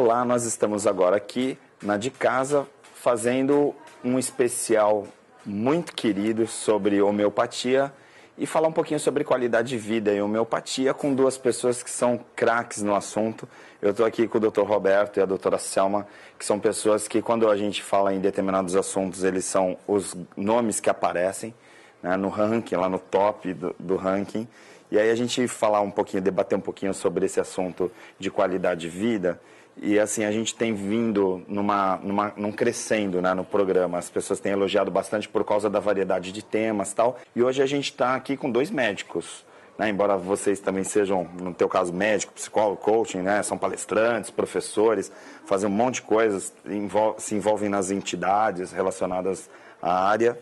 Olá, nós estamos agora aqui na De Casa fazendo um especial muito querido sobre homeopatia e falar um pouquinho sobre qualidade de vida e homeopatia com duas pessoas que são craques no assunto. Eu estou aqui com o Dr. Roberto e a doutora Selma, que são pessoas que quando a gente fala em determinados assuntos, eles são os nomes que aparecem, né, no ranking, lá no top do ranking. E aí a gente falar um pouquinho, debater um pouquinho sobre esse assunto de qualidade de vida. E assim, a gente tem vindo num crescendo, né, no programa. As pessoas têm elogiado bastante por causa da variedade de temas e tal. E hoje a gente está aqui com dois médicos, né, embora vocês também sejam, no teu caso, médico, psicólogo, coaching, né, são palestrantes, professores, fazem um monte de coisas, se envolvem nas entidades relacionadas à área.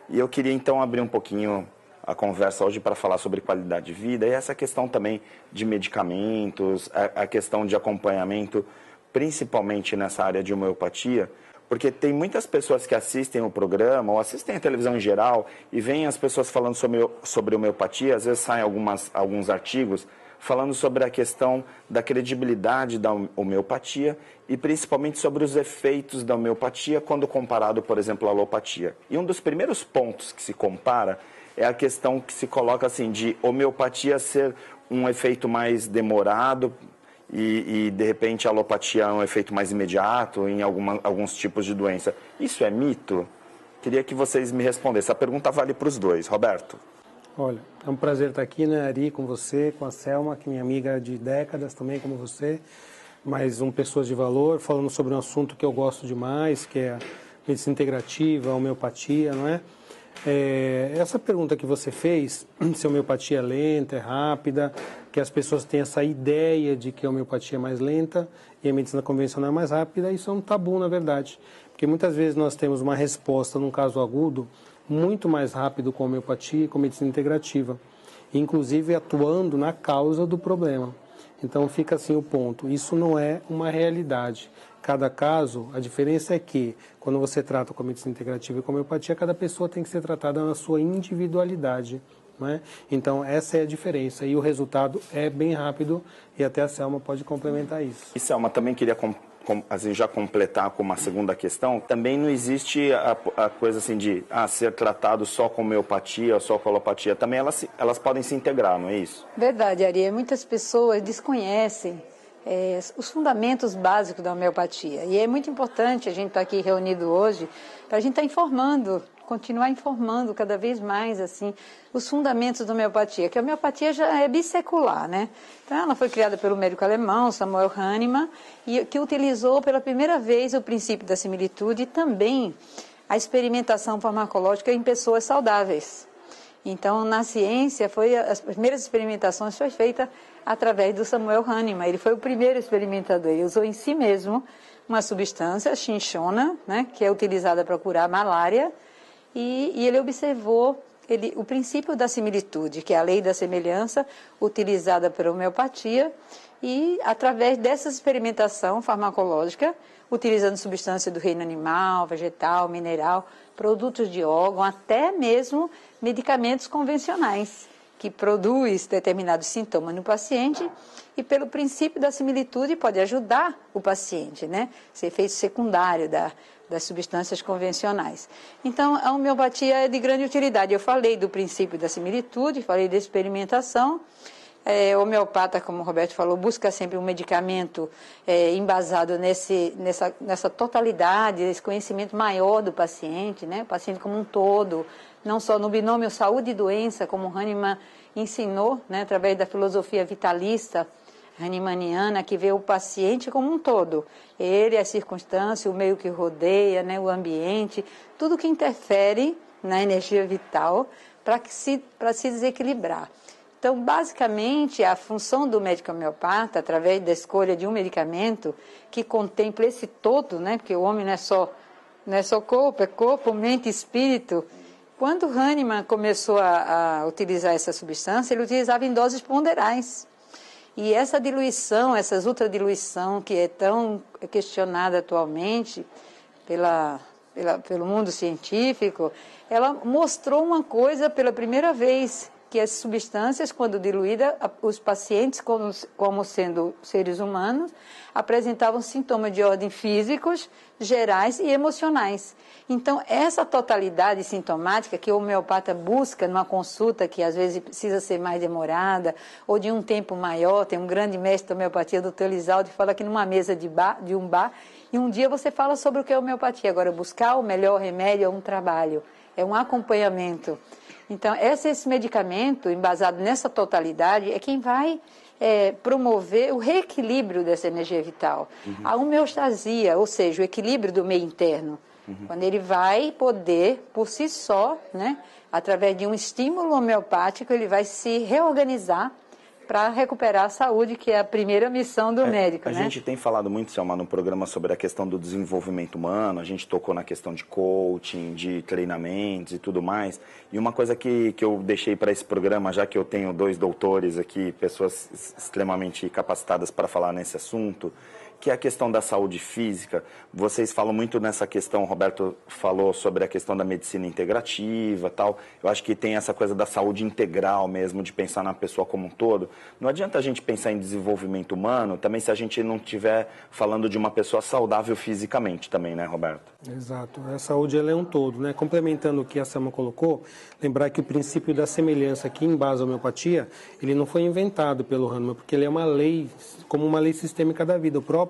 E eu queria então abrir um pouquinho a conversa hoje para falar sobre qualidade de vida e essa questão também de medicamentos, a questão de acompanhamento, principalmente nessa área de homeopatia, porque tem muitas pessoas que assistem o programa ou assistem a televisão em geral e veem as pessoas falando sobre homeopatia, às vezes saem alguns artigos falando sobre a questão da credibilidade da homeopatia e principalmente sobre os efeitos da homeopatia quando comparado, por exemplo, à alopatia. E um dos primeiros pontos que se compara é a questão que se coloca assim de homeopatia ser um efeito mais demorado e de repente a alopatia é um efeito mais imediato em alguns tipos de doença. Isso é mito? Queria que vocês me respondessem. A pergunta vale para os dois. Roberto. Olha, é um prazer estar aqui, né, Ari, com você, com a Selma, que é minha amiga de décadas também, como você, mais pessoas de valor, falando sobre um assunto que eu gosto demais, que é a medicina integrativa, a homeopatia, não é? Essa pergunta que você fez, se a homeopatia é lenta, é rápida, que as pessoas têm essa ideia de que a homeopatia é mais lenta e a medicina convencional é mais rápida, isso é um tabu, na verdade. Porque muitas vezes nós temos uma resposta, num caso agudo, muito mais rápido com a homeopatia e com a medicina integrativa, inclusive atuando na causa do problema. Então fica assim o ponto, isso não é uma realidade. Cada caso, a diferença é que, quando você trata com a medicina integrativa e com a homeopatia, cada pessoa tem que ser tratada na sua individualidade, não é? Então, essa é a diferença. E o resultado é bem rápido e até a Selma pode complementar isso. E Selma, também queria assim, já completar com uma segunda questão. Também não existe a coisa assim de ser tratado só com homeopatia ou só com alopatia. Também elas podem se integrar, não é isso? Verdade, Ari. Muitas pessoas desconhecem os fundamentos básicos da homeopatia. E é muito importante a gente estar aqui reunido hoje para a gente estar informando, continuar informando cada vez mais assim os fundamentos da homeopatia, que a homeopatia já é bissecular, né? Então, ela foi criada pelo médico alemão Samuel Hahnemann e que utilizou pela primeira vez o princípio da similitude e também a experimentação farmacológica em pessoas saudáveis. Então, na ciência, as primeiras experimentações foram feitas através do Samuel Hahnemann. Ele foi o primeiro experimentador. Ele usou em si mesmo uma substância, a chinchona, né, que é utilizada para curar a malária, e ele observou o princípio da similitude, que é a lei da semelhança, utilizada pela homeopatia, e através dessa experimentação farmacológica, utilizando substâncias do reino animal, vegetal, mineral, produtos de órgão, até mesmo medicamentos convencionais, que produz determinados sintomas no paciente e pelo princípio da similitude pode ajudar o paciente, né? Esse efeito secundário das substâncias convencionais. Então, a homeopatia é de grande utilidade. Eu falei do princípio da similitude, falei da experimentação. O homeopata, como o Roberto falou, busca sempre um medicamento embasado nessa totalidade, esse conhecimento maior do paciente, né? O paciente como um todo, não só no binômio saúde e doença, como Hahnemann ensinou, né? Através da filosofia vitalista hahnemanniana, que vê o paciente como um todo. Ele, a circunstância, o meio que rodeia, né? O ambiente, tudo que interfere na energia vital para se desequilibrar. Então, basicamente, a função do médico homeopata, através da escolha de um medicamento que contempla esse todo, né? Porque o homem não é só corpo, é corpo, mente e espírito. Quando Hahnemann começou a utilizar essa substância, ele utilizava em doses ponderais. E essa diluição, essa ultradiluição, que é tão questionada atualmente pelo mundo científico, ela mostrou uma coisa pela primeira vez, que as substâncias, quando diluídas, os pacientes, como sendo seres humanos, apresentavam sintomas de ordem físicos, gerais e emocionais. Então, essa totalidade sintomática que o homeopata busca numa consulta que às vezes precisa ser mais demorada ou de um tempo maior, tem um grande mestre da homeopatia, o doutor Elisaldo, que fala que numa mesa de um bar, e um dia você fala sobre o que é homeopatia. Agora, buscar o melhor remédio é um trabalho, é um acompanhamento. Então, esse medicamento, embasado nessa totalidade, é quem vai promover o reequilíbrio dessa energia vital. A homeostasia, ou seja, o equilíbrio do meio interno. Quando ele vai poder, por si só, né, através de um estímulo homeopático, ele vai se reorganizar para recuperar a saúde, que é a primeira missão do médico. A gente tem falado muito, Selma, no programa sobre a questão do desenvolvimento humano, a gente tocou na questão de coaching, de treinamentos e tudo mais. E uma coisa que eu deixei para esse programa, já que eu tenho 2 doutores aqui, pessoas extremamente capacitadas para falar nesse assunto, que é a questão da saúde física. Vocês falam muito nessa questão, o Roberto falou sobre a questão da medicina integrativa, tal. Eu acho que tem essa coisa da saúde integral mesmo, de pensar na pessoa como um todo. Não adianta a gente pensar em desenvolvimento humano também se a gente não estiver falando de uma pessoa saudável fisicamente também, né, Roberto? Exato. A saúde ela é um todo, né? Complementando o que a Selma colocou, lembrar que o princípio da semelhança que embasa a homeopatia, ele não foi inventado pelo Hahnemann, porque ele é uma lei, como uma lei sistêmica da vida. O próprio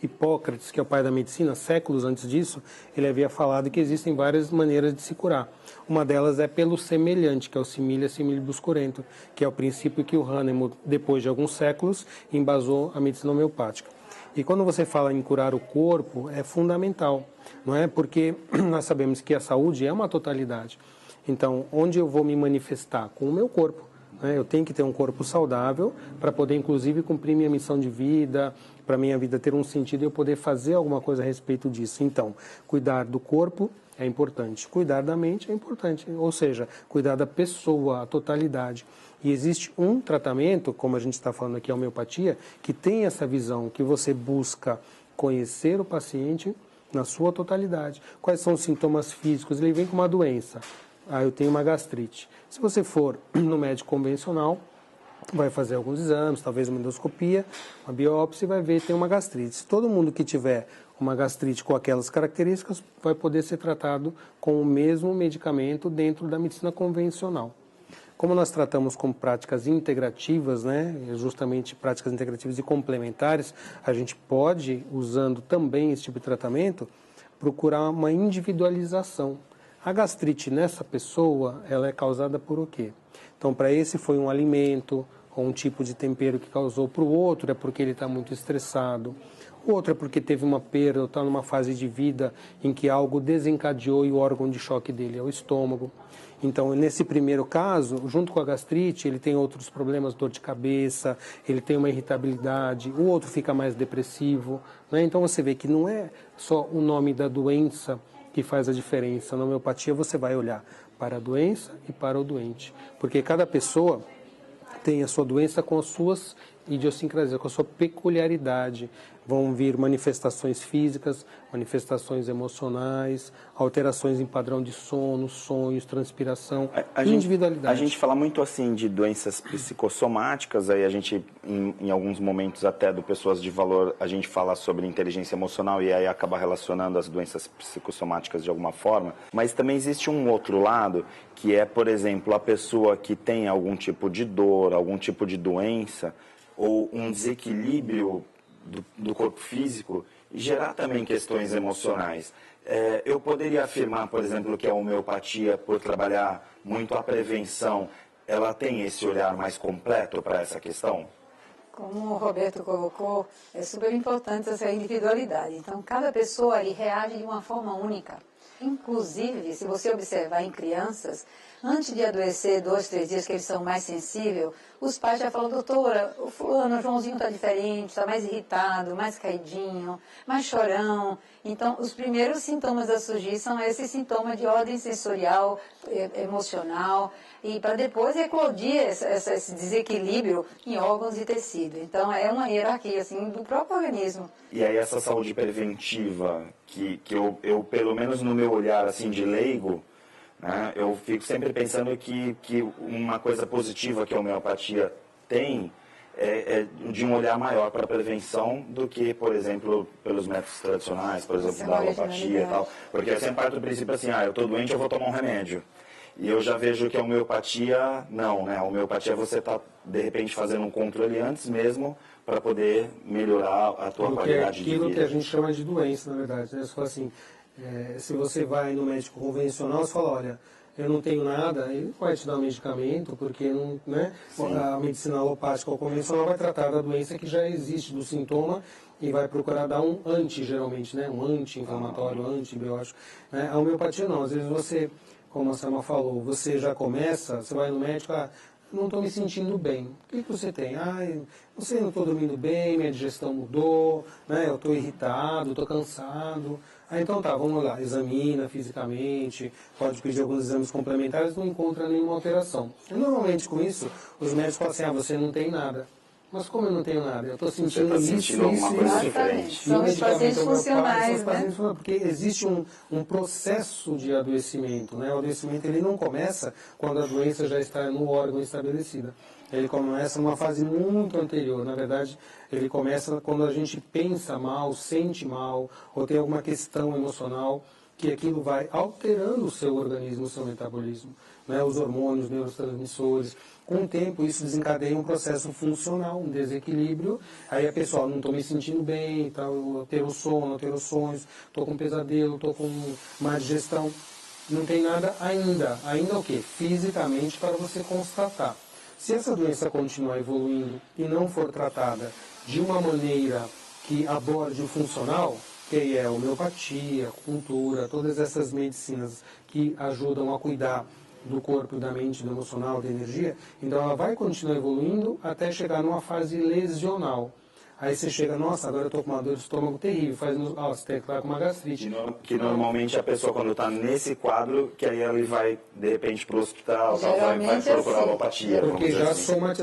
Hipócrates, que é o pai da medicina, séculos antes disso, ele havia falado que existem várias maneiras de se curar. Uma delas é pelo semelhante, que é o similia similibus curento, que é o princípio que o Hahnemann, depois de alguns séculos, embasou a medicina homeopática. E quando você fala em curar o corpo, é fundamental, não é? Porque nós sabemos que a saúde é uma totalidade. Então, onde eu vou me manifestar? Com o meu corpo. Eu tenho que ter um corpo saudável para poder, inclusive, cumprir minha missão de vida, para minha vida ter um sentido e eu poder fazer alguma coisa a respeito disso. Então, cuidar do corpo é importante, cuidar da mente é importante, ou seja, cuidar da pessoa, a totalidade. E existe um tratamento, como a gente está falando aqui, a homeopatia, que tem essa visão, que você busca conhecer o paciente na sua totalidade. Quais são os sintomas físicos? Ele vem com uma doença. Eu tenho uma gastrite. Se você for no médico convencional, vai fazer alguns exames, talvez uma endoscopia, uma biópsia e vai ver que tem uma gastrite. Se todo mundo que tiver uma gastrite com aquelas características vai poder ser tratado com o mesmo medicamento dentro da medicina convencional. Como nós tratamos com práticas integrativas, né, justamente práticas integrativas e complementares, a gente pode, usando também esse tipo de tratamento, procurar uma individualização. A gastrite nessa pessoa, ela é causada por o quê? Então, para esse foi um alimento ou um tipo de tempero que causou. Para o outro é porque ele está muito estressado. O outro é porque teve uma perda ou está numa fase de vida em que algo desencadeou e o órgão de choque dele é o estômago. Então, nesse primeiro caso, junto com a gastrite, ele tem outros problemas, dor de cabeça, ele tem uma irritabilidade, o outro fica mais depressivo, né? Então, você vê que não é só o nome da doença que faz a diferença. Na homeopatia, você vai olhar para a doença e para o doente, porque cada pessoa tem a sua doença com as suas idiosincrasias, com a sua peculiaridade. Vão vir manifestações físicas, manifestações emocionais, alterações em padrão de sono, sonhos, transpiração, individualidade. A gente fala muito assim de doenças psicossomáticas, aí a gente, em alguns momentos até do Pessoas de Valor, a gente fala sobre inteligência emocional e aí acaba relacionando as doenças psicossomáticas de alguma forma. Mas também existe um outro lado, que é, por exemplo, a pessoa que tem algum tipo de dor, algum tipo de doença, ou um desequilíbrio do corpo físico e gerar também questões emocionais. Eu poderia afirmar, por exemplo, que a homeopatia, por trabalhar muito a prevenção, ela tem esse olhar mais completo para essa questão? Como o Roberto colocou, é super importante essa individualidade. Então, cada pessoa ali reage de uma forma única. Inclusive, se você observar em crianças, antes de adoecer 2, 3 dias que eles são mais sensíveis, os pais já falam, doutora, o fulano, o Joãozinho está diferente, está mais irritado, mais caidinho, mais chorão. Então, os primeiros sintomas da surgir são esses sintomas de ordem sensorial, emocional, e para depois eclodir esse desequilíbrio em órgãos e tecido. Então, é uma hierarquia assim, do próprio organismo. E aí essa saúde preventiva, que eu, pelo menos no meu olhar assim de leigo, né? Eu fico sempre pensando que uma coisa positiva que a homeopatia tem é de um olhar maior para a prevenção do que, por exemplo, pelos métodos tradicionais, por exemplo, da alopatia e tal. Porque eu sempre parto do princípio assim, eu estou doente, eu vou tomar um remédio. E eu já vejo que a homeopatia, não, né? A homeopatia você está, de repente, fazendo um controle antes mesmo para poder melhorar a tua qualidade de vida. Aquilo que a gente chama de doença, na verdade, né? Você fala assim, se você vai no médico convencional, você fala, olha, eu não tenho nada, ele vai te dar um medicamento, porque não, né? A medicina alopática ou convencional vai tratar da doença que já existe, do sintoma, e vai procurar dar um anti, geralmente, né? Um anti-inflamatório, antibiótico. Né? A homeopatia não, às vezes você, como a Selma falou, você já começa, você vai no médico, não estou me sentindo bem. O que você tem? Não sei, não estou dormindo bem, minha digestão mudou, né? Eu estou irritado, estou cansado. Então tá, vamos lá, examina fisicamente, pode pedir alguns exames complementares, não encontra nenhuma alteração. E normalmente com isso, os médicos falam assim, você não tem nada. Mas como eu não tenho nada? Eu estou sentindo alguma coisa diferente. São os pacientes funcionais, né? Porque existe um processo de adoecimento, né? O adoecimento ele não começa quando a doença já está no órgão estabelecida. Ele começa numa fase muito anterior. Na verdade, ele começa quando a gente pensa mal, sente mal, ou tem alguma questão emocional, que aquilo vai alterando o seu organismo, o seu metabolismo, né? Os hormônios, os neurotransmissores. Com o tempo, isso desencadeia um processo funcional, um desequilíbrio. Aí a pessoa, não estou me sentindo bem, eu tenho sono, eu tenho sonhos, estou com pesadelo, estou com má digestão. Não tem nada ainda. Ainda o quê? Fisicamente, para você constatar. Se essa doença continuar evoluindo e não for tratada de uma maneira que aborde o funcional, que é a homeopatia, a acupuntura, todas essas medicinas que ajudam a cuidar do corpo, da mente, do emocional, da energia, então ela vai continuar evoluindo até chegar numa fase lesional. Aí você chega, nossa, agora eu estou com uma dor de estômago terrível, você tem que estar com uma gastrite. Que normalmente a pessoa, quando está nesse quadro, que aí ele vai, de repente, para o hospital, vai procurar alopatia. Porque já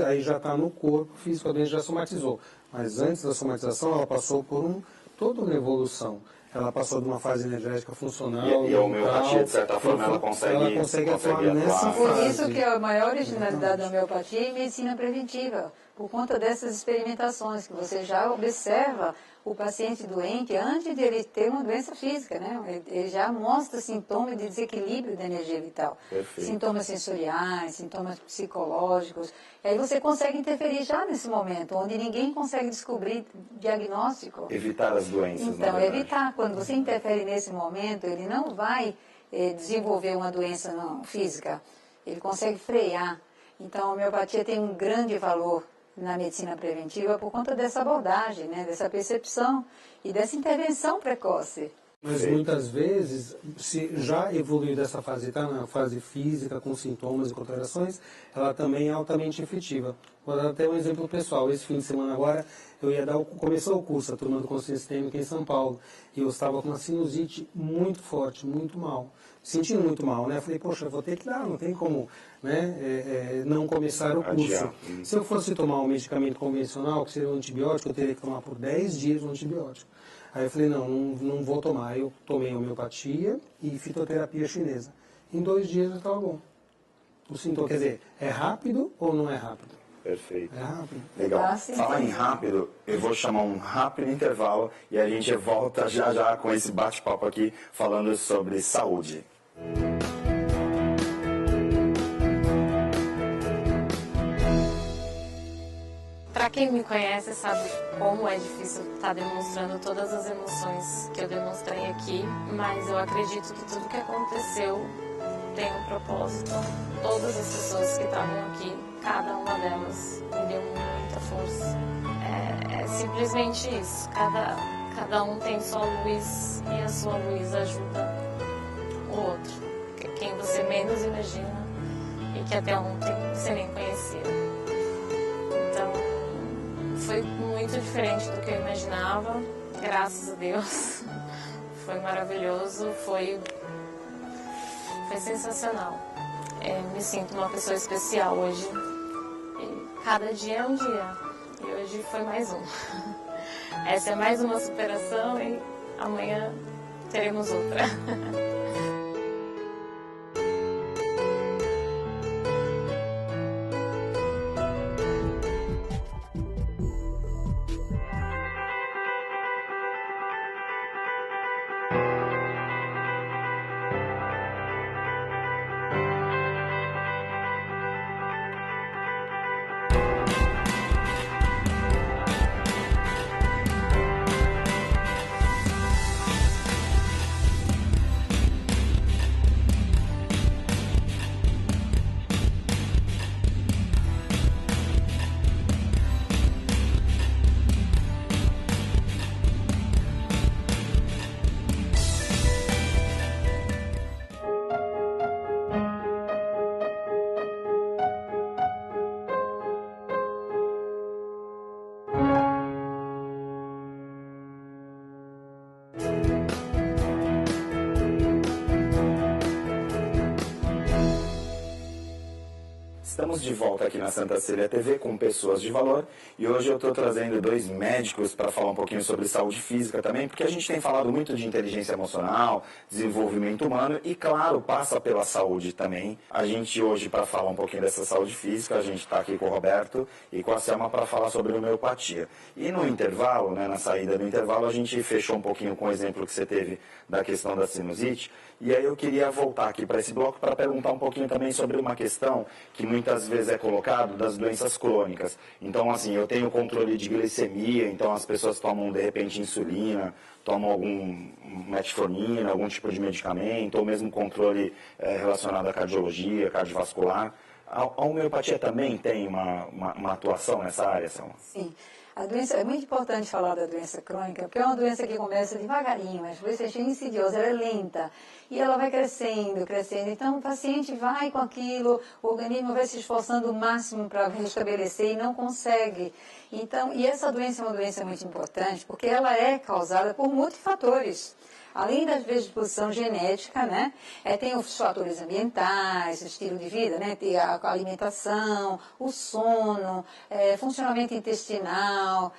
aí já está no corpo físico, a doença já somatizou. Mas antes da somatização, ela passou por toda uma evolução. Ela passou de uma fase energética funcional. E a homeopatia, de certa forma, ela consegue atuar nessa fase. Por isso que a maior originalidade da homeopatia é em medicina preventiva, por conta dessas experimentações, que você já observa o paciente doente antes de ele ter uma doença física, né? Ele já mostra sintomas de desequilíbrio da energia vital. Perfeito. Sintomas sensoriais, sintomas psicológicos. E aí você consegue interferir já nesse momento, onde ninguém consegue descobrir diagnóstico. Evitar as doenças, Então, evitar. Quando você interfere nesse momento, ele não vai desenvolver uma doença não, física. Ele consegue frear. Então, a homeopatia tem um grande valor na medicina preventiva por conta dessa abordagem, né, dessa percepção e dessa intervenção precoce. Mas muitas vezes, se já evoluiu dessa fase, está na fase física, com sintomas e contrações, ela também é altamente efetiva. Vou dar até um exemplo pessoal. Esse fim de semana agora, começou o curso, a turma do Consciência Sistêmica em São Paulo, e eu estava com uma sinusite muito forte, muito mal. Sentindo muito mal, né? Falei, poxa, vou ter que dar, não tem como, né, não começar o curso. Se eu fosse tomar um medicamento convencional, que seria um antibiótico, eu teria que tomar por 10 dias um antibiótico. Aí eu falei, não vou tomar. Eu tomei homeopatia e fitoterapia chinesa. Em 2 dias eu estava bom. O sintoma, quer dizer, é rápido ou não é rápido? Perfeito. É rápido. Legal. Falar em rápido, eu vou chamar um rápido intervalo e a gente volta já já com esse bate-papo aqui falando sobre saúde. Para quem me conhece sabe como é difícil estar demonstrando todas as emoções que eu demonstrei aqui, mas eu acredito que tudo que aconteceu tem um propósito. Todas as pessoas que estavam aqui, cada uma delas me deu muita força. É simplesmente isso. Cada um tem sua luz e a sua luz ajuda o outro. Quem você menos imagina e que até ontem você nem conhecia. Então, foi muito diferente do que eu imaginava, graças a Deus. Foi maravilhoso, foi sensacional. Me sinto uma pessoa especial hoje. E cada dia é um dia. E hoje foi mais um. Essa é mais uma superação e amanhã teremos outra. Estamos de volta aqui na Santa Cecília TV com Pessoas de Valor e hoje eu estou trazendo 2 médicos para falar um pouquinho sobre saúde física também, porque a gente tem falado muito de inteligência emocional, desenvolvimento humano e, claro, passa pela saúde também. A gente hoje, para falar um pouquinho dessa saúde física, a gente está aqui com o Roberto e com a Selma para falar sobre homeopatia. E no intervalo, né, na saída do intervalo, a gente fechou um pouquinho com o exemplo que você teve da questão da sinusite. E aí eu queria voltar aqui para esse bloco para perguntar um pouquinho também sobre uma questão que muitas vezes é colocado das doenças crônicas. Então, assim, eu tenho controle de glicemia, então as pessoas tomam, de repente, insulina, tomam algum metformina, algum tipo de medicamento, ou mesmo controle relacionado à cardiologia, cardiovascular. A homeopatia também tem uma atuação nessa área, Selma? Sim. A doença, é muito importante falar da doença crônica, porque é uma doença que começa devagarinho, mas por isso é insidiosa, ela é lenta, e ela vai crescendo, crescendo. Então, o paciente vai com aquilo, o organismo vai se esforçando o máximo para restabelecer e não consegue. Então, e essa doença é uma doença muito importante, porque ela é causada por multifatores. Além da predisposição genética, né, tem os fatores ambientais, o estilo de vida, né, tem a alimentação, o sono, funcionamento intestinal,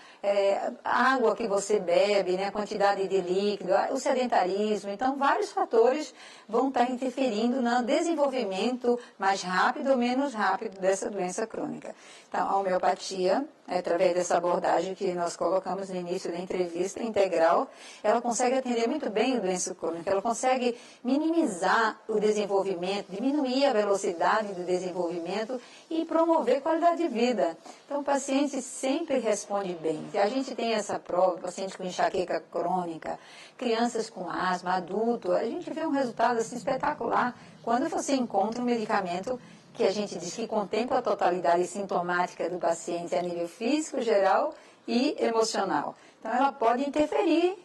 a água que você bebe, né, a quantidade de líquido, o sedentarismo. Então, vários fatores vão estar interferindo no desenvolvimento mais rápido ou menos rápido dessa doença crônica. Então, a homeopatia, através dessa abordagem que nós colocamos no início da entrevista, integral, ela consegue atender muito bem a doença crônica, ela consegue minimizar o desenvolvimento, diminuir a velocidade do desenvolvimento e promover qualidade de vida. Então, o paciente sempre responde bem. Se a gente tem essa prova, paciente com enxaqueca crônica, crianças com asma, adulto, a gente vê um resultado assim, espetacular quando você encontra um medicamento que a gente diz que contempla a totalidade sintomática do paciente a nível físico, geral e emocional. Então, ela pode interferir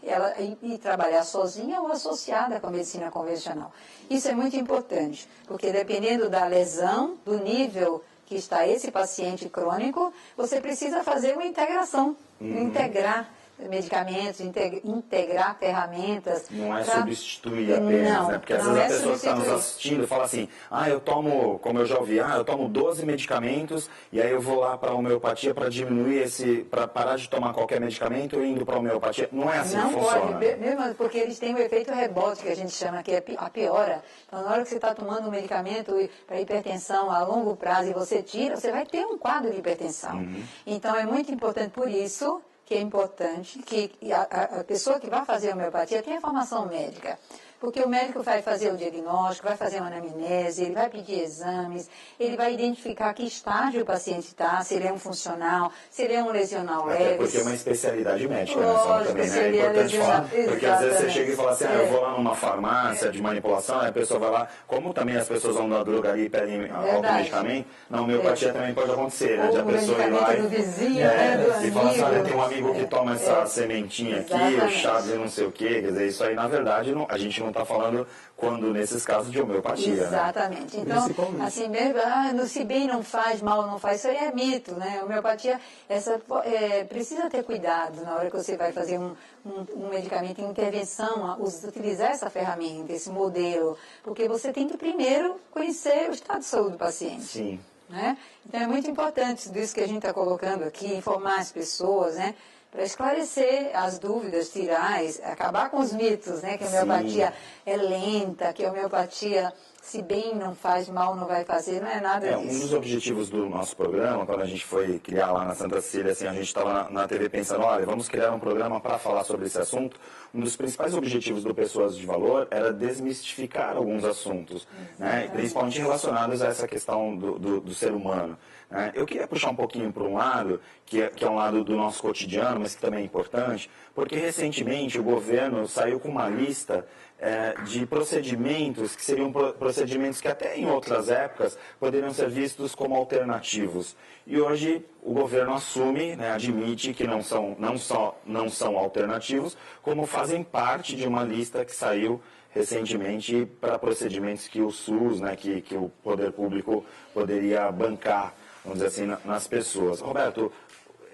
e trabalhar sozinha ou associada com a medicina convencional. Isso é muito importante, porque dependendo da lesão, do nível que está esse paciente crônico, você precisa fazer uma integração, integrar medicamentos, integrar ferramentas. Não é substituir apenas, né? Porque às vezes a pessoa que está nos assistindo fala assim, eu tomo, como eu já ouvi, eu tomo 12 medicamentos e aí eu vou lá para a homeopatia para diminuir para parar de tomar qualquer medicamento e indo para a homeopatia. Não é assim que funciona. Não pode, mesmo porque eles têm o efeito rebote, que a gente chama, que é a piora. Então, na hora que você está tomando um medicamento para hipertensão a longo prazo e você tira, você vai ter um quadro de hipertensão. Então, é muito importante por isso que é importante que a pessoa que vai fazer a homeopatia tenha formação médica. Porque o médico vai fazer o diagnóstico, vai fazer uma anamnese, ele vai pedir exames, ele vai identificar que estágio o paciente está, se ele é um funcional, se ele é um lesional leve. Até porque é uma especialidade médica, né, também, né? É importante falar, porque às vezes você chega e fala assim, eu vou lá numa farmácia de manipulação, aí a pessoa vai lá, como também as pessoas vão na drogaria e pedem algum medicamento, na homeopatia também pode acontecer, né? De a pessoa ir lá do vizinho, e falar assim, olha, tem um amigo que toma essa sementinha aqui, o chá de não sei o quê, quer dizer, isso aí na verdade a gente não está falando quando nesses casos de homeopatia. Exatamente. Né? Então, assim mesmo, se bem não faz, mal não faz, isso aí é mito, né? A homeopatia, precisa ter cuidado na hora que você vai fazer um medicamento em intervenção, utilizar essa ferramenta, esse modelo, porque você tem que primeiro conhecer o estado de saúde do paciente. Sim. Né? Então, é muito importante tudo isso que a gente está colocando aqui, informar as pessoas, né? Para esclarecer as dúvidas, tirar, acabar com os mitos, né? Que a homeopatia é lenta, que a homeopatia, se bem não faz, mal não vai fazer, não é nada disso. Um dos objetivos do nosso programa, quando a gente foi criar lá na Santa Cecília, assim, a gente estava na TV pensando, olha, vamos criar um programa para falar sobre esse assunto. Um dos principais objetivos do Pessoas de Valor era desmistificar alguns assuntos, né? Principalmente relacionados a essa questão do ser humano. Eu queria puxar um pouquinho para um lado, que é um lado do nosso cotidiano, mas que também é importante, porque recentemente o governo saiu com uma lista de procedimentos que seriam procedimentos que até em outras épocas poderiam ser vistos como alternativos. E hoje o governo assume, né, admite que não são alternativos, como fazem parte de uma lista que saiu recentemente para procedimentos que o SUS, né, que o poder público poderia bancar, vamos dizer assim, nas pessoas. Roberto,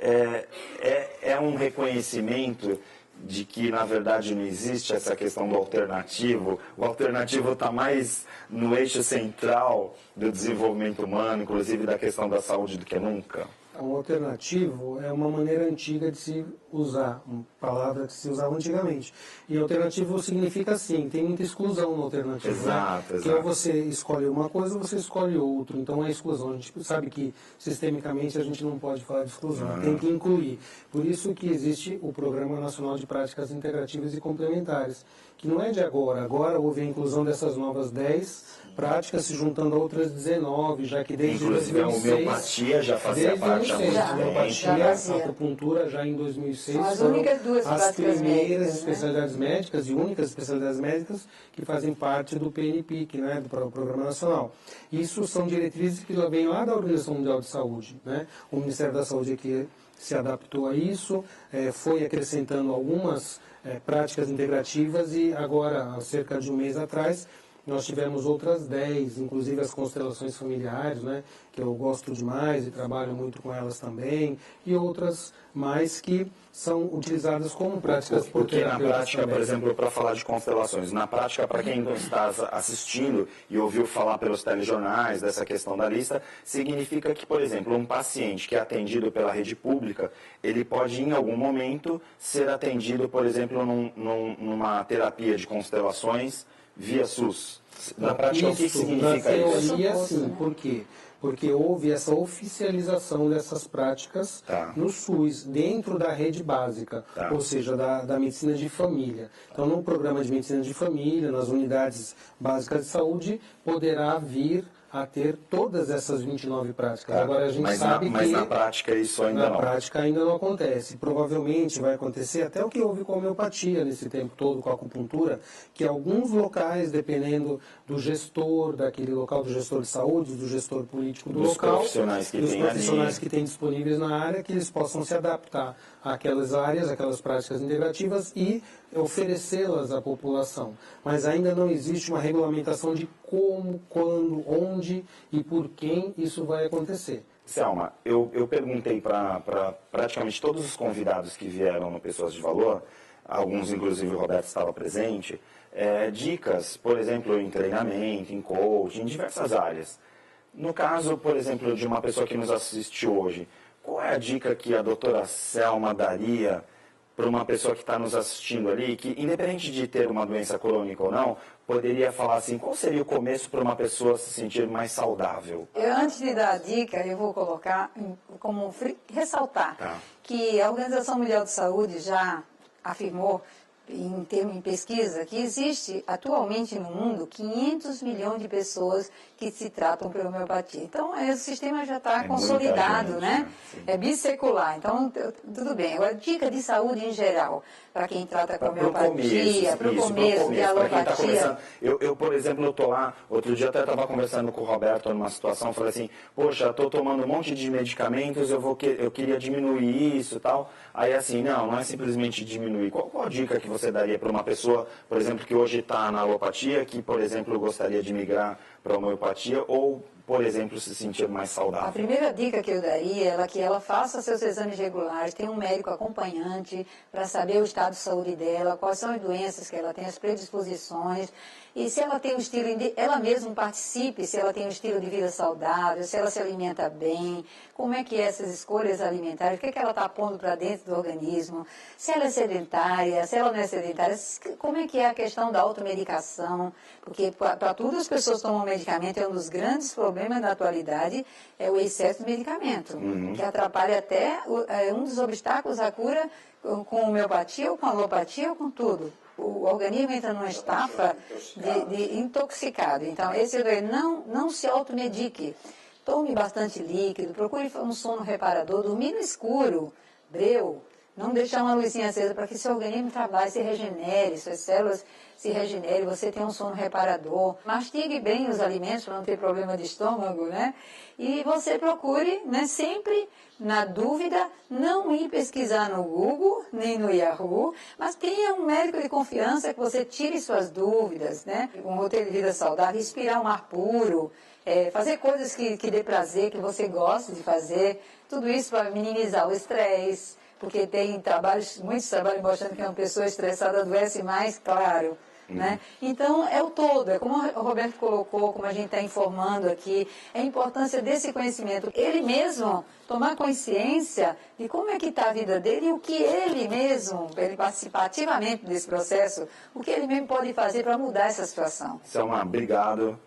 é um reconhecimento de que, na verdade, não existe essa questão do alternativo. O alternativo está mais no eixo central do desenvolvimento humano, inclusive da questão da saúde, do que nunca? Um alternativo é uma maneira antiga de se usar, uma palavra que se usava antigamente. E alternativo significa assim, tem muita exclusão no alternativo. Exato, né? Que ou você escolhe uma coisa ou você escolhe outra. Então é exclusão. A gente sabe que sistemicamente a gente não pode falar de exclusão, tem que incluir. Por isso que existe o Programa Nacional de Práticas Integrativas e Complementares, que não é de agora. Agora houve a inclusão dessas novas 10 práticas se juntando a outras 19, já que desde inclusive 2006... a homeopatia já fazia parte. A homeopatia, a acupuntura já em 2006 são as únicas duas as práticas primeiras médicas, especialidades médicas e únicas especialidades médicas que fazem parte do PNPIC, né, do Programa Nacional. Isso são diretrizes que já vêm lá da Organização Mundial de Saúde. Né? O Ministério da Saúde aqui se adaptou a isso, foi acrescentando algumas práticas integrativas e agora, há cerca de um mês atrás, nós tivemos outras 10, inclusive as constelações familiares, né, que eu gosto demais e trabalho muito com elas também, e outras mais que são utilizadas como práticas por Porque na prática, também. por exemplo, para falar de constelações, na prática, para quem não está assistindo e ouviu falar pelos telejornais dessa questão da lista, significa que, por exemplo, um paciente que é atendido pela rede pública, ele pode, em algum momento, ser atendido, por exemplo, numa terapia de constelações via SUS. Na prática, o que significa isso? Na teoria, sim. Por quê? Porque houve essa oficialização dessas práticas no SUS, dentro da rede básica, ou seja, da medicina de família. Então, no programa de medicina de família, nas unidades básicas de saúde, poderá vir a ter todas essas 29 práticas. Agora a gente sabe mas que na prática isso ainda não. Na prática ainda não acontece. Provavelmente vai acontecer até o que houve com a homeopatia nesse tempo todo, com a acupuntura, que alguns locais, dependendo do gestor daquele local, do gestor de saúde, do gestor político do local, dos profissionais que têm disponíveis na área, que eles possam se adaptar àquelas áreas, àquelas práticas integrativas e oferecê-las à população. Mas ainda não existe uma regulamentação de como, quando, onde e por quem isso vai acontecer. Selma, eu perguntei para praticamente todos os convidados que vieram no Pessoas de Valor, alguns inclusive o Roberto estava presente, dicas, por exemplo, em treinamento, em coaching, em diversas áreas. No caso, por exemplo, de uma pessoa que nos assiste hoje, qual é a dica que a doutora Selma daria para uma pessoa que está nos assistindo ali, que independente de ter uma doença crônica ou não, poderia falar assim, qual seria o começo para uma pessoa se sentir mais saudável? Antes de dar a dica, eu vou colocar como ressaltar que a Organização Mundial de Saúde já afirmou em pesquisa, que existe atualmente no mundo 500 milhões de pessoas que se tratam por homeopatia. Então, o sistema já está consolidado, né? É bissecular. Então, tudo bem. Agora, dica de saúde em geral, para quem trata com homeopatia, para o começo de alopatia. Eu, por exemplo, eu estou lá, outro dia até estava conversando com o Roberto numa situação, falei assim, poxa, estou tomando um monte de medicamentos, eu queria diminuir isso e tal. Aí assim, não é simplesmente diminuir. Qual a dica que você daria para uma pessoa, por exemplo, que hoje está na alopatia, que, por exemplo, gostaria de migrar para a homeopatia ou, por exemplo, se sentir mais saudável? A primeira dica que eu daria é que ela faça seus exames regulares, tenha um médico acompanhante para saber o estado de saúde dela, quais são as doenças que ela tem, as predisposições, e se ela tem um estilo, ela mesma participe, se ela tem um estilo de vida saudável, se ela se alimenta bem, como é que é essas escolhas alimentares, o que é que ela está pondo para dentro do organismo, se ela é sedentária, se ela não é sedentária, como é que é a questão da automedicação, porque para tudo as pessoas tomam medicamento, é um dos grandes problemas da atualidade, é o excesso de medicamento, que atrapalha até um dos obstáculos à cura com homeopatia ou com alopatia ou com tudo. O organismo entra numa estafa de intoxicado. Então, não se automedique. Tome bastante líquido, procure um sono reparador, dormir no escuro, breu, não deixar uma luzinha acesa para que seu organismo trabalhe, se regenere, suas células se regenerem, você tenha um sono reparador. Mastigue bem os alimentos para não ter problema de estômago, né? E você procure, né, sempre, na dúvida, não ir pesquisar no Google, nem no Yahoo, mas tenha um médico de confiança que você tire suas dúvidas, né? Um roteiro de vida saudável, respirar um ar puro, fazer coisas que dê prazer, que você goste de fazer, tudo isso para minimizar o estresse, porque tem muitos trabalhos mostrando que uma pessoa estressada adoece mais, claro. Né? Então, é o todo, é como o Roberto colocou, como a gente está informando aqui, a importância desse conhecimento. Ele mesmo tomar consciência de como é que está a vida dele e o que ele mesmo, para ele participar ativamente desse processo, o que ele mesmo pode fazer para mudar essa situação. Selma, obrigado.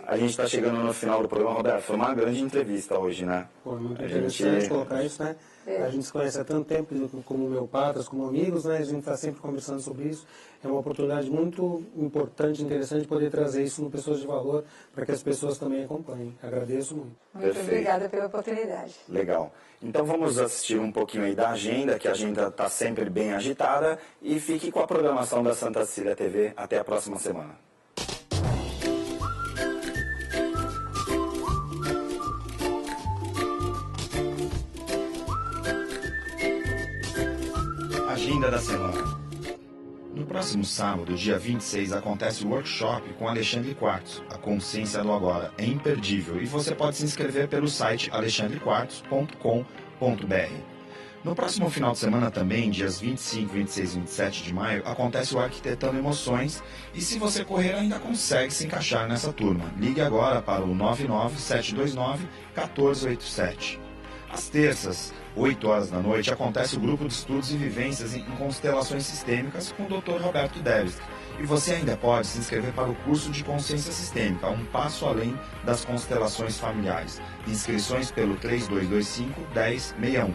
A gente está chegando no final do programa, Roberto. Foi uma grande entrevista hoje, né? Foi muito interessante colocar isso, né? A gente se conhece há tanto tempo, como homeopatas, como amigos, né? A gente está sempre conversando sobre isso. É uma oportunidade muito importante, interessante poder trazer isso no Pessoas de Valor, para que as pessoas também acompanhem. Agradeço muito. Muito obrigada pela oportunidade. Legal. Então vamos assistir um pouquinho aí da agenda, que a agenda está sempre bem agitada, e fique com a programação da Santa Cecília TV. Até a próxima semana. Agenda da semana. No próximo sábado, dia 26, acontece o workshop com Alexandre Quartzo. A consciência do agora é imperdível e você pode se inscrever pelo site alexandrequartzo.com.br. No próximo final de semana também, dias 25, 26 e 27 de maio, acontece o Arquitetando Emoções e se você correr ainda consegue se encaixar nessa turma. Ligue agora para o 99729-1487. Às terças, 8 horas da noite, acontece o grupo de estudos e vivências em constelações sistêmicas com o Dr. Roberto Deves. E você ainda pode se inscrever para o curso de consciência sistêmica, um passo além das constelações familiares. Inscrições pelo 3225-1061.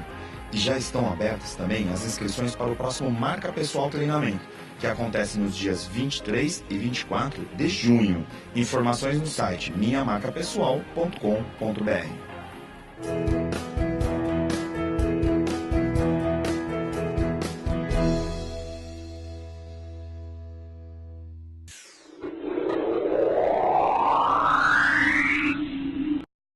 E já estão abertas também as inscrições para o próximo Marca Pessoal Treinamento, que acontece nos dias 23 e 24 de junho. Informações no site minhamarcapessoal.com.br.